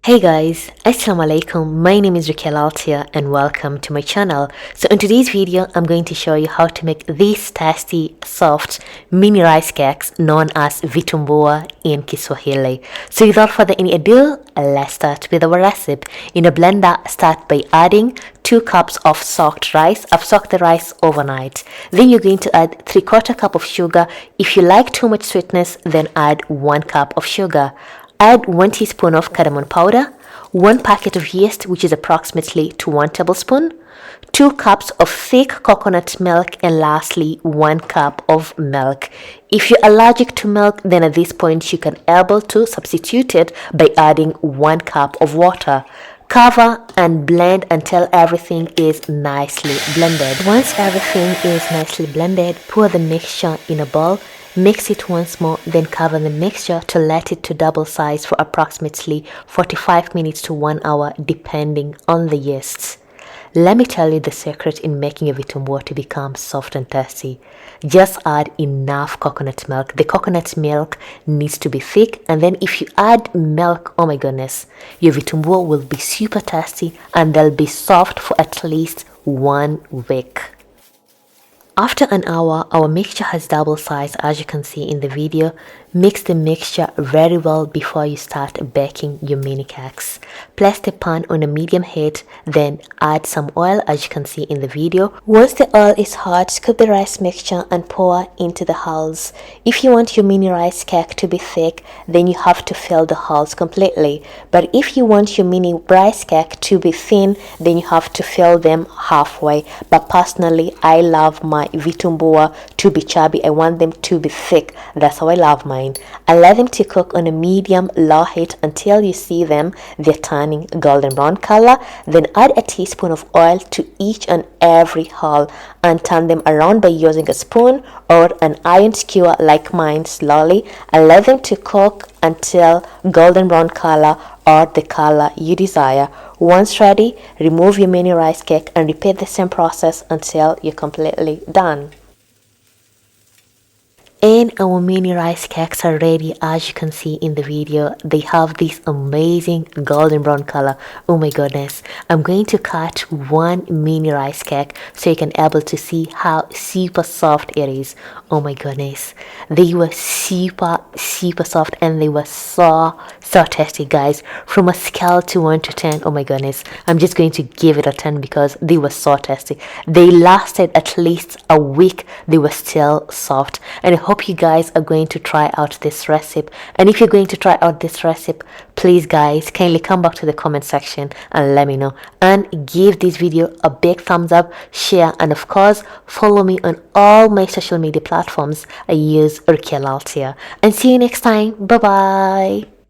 Hey guys, Assalamu alaikum. My name is Rukia Laltia and welcome to my channel. So in today's video, I'm going to show you how to make these tasty, soft mini rice cakes known as Vitumbua in Kiswahili. So without further any ado, let's start with our recipe. In a blender, start by adding 2 cups of soaked rice. I've soaked the rice overnight. Then you're going to add 3/4 cup of sugar. If you like too much sweetness, then add 1 cup of sugar. Add 1 teaspoon of cardamom powder, 1 packet of yeast, which is approximately to 1 tablespoon, 2 cups of thick coconut milk, and lastly 1 cup of milk. If you're allergic to milk, then at this point you can able to substitute it by adding 1 cup of water. Cover and blend until everything is nicely blended. Once everything is nicely blended, pour the mixture in a bowl. Mix it once more, then cover the mixture to let it to double size for approximately 45 minutes to 1 hour depending on the yeast. Let me tell you the secret in making a vitumbua to become soft and tasty. Just add enough coconut milk. The coconut milk needs to be thick, and then if you add milk, oh my goodness, your vitumbua will be super tasty and they'll be soft for at least 1 week. After an hour, our mixture has double size as you can see in the video. Mix the mixture very well before you start baking your mini cakes. Place the pan on a medium heat, then add some oil as you can see in the video. Once the oil is hot, scoop the rice mixture and pour into the holes. If you want your mini rice cake to be thick, then you have to fill the holes completely. But if you want your mini rice cake to be thin, then you have to fill them halfway. But personally, I love my vitumbua to be chubby. I want them to be thick. That's how I love mine. I let them to cook on a medium low heat until you see they're turning golden brown color. Then add a teaspoon of oil to each and every hole and turn them around by using a spoon or an iron skewer like mine slowly. And let them to cook until golden brown color or the color you desire. Once ready, remove your mini rice cake and repeat the same process until you're completely done. And our mini rice cakes are ready. As you can see in the video, they have this amazing golden brown color. Oh my goodness, I'm going to cut one mini rice cake so you can able to see how super soft it is. Oh my goodness, they were super soft and they were so tasty, guys. From a scale to 1 to 10, oh my goodness, I'm just going to give it a 10 because they were so tasty. They lasted at least a week. They were still soft, and I hope you guys are going to try out this recipe. And if you're going to try out this recipe, please guys, kindly come back to the comment section and let me know, and give this video a big thumbs up, share, and of course follow me on all my social media platforms. I use Rukia Laltia, and see you next time. Bye bye.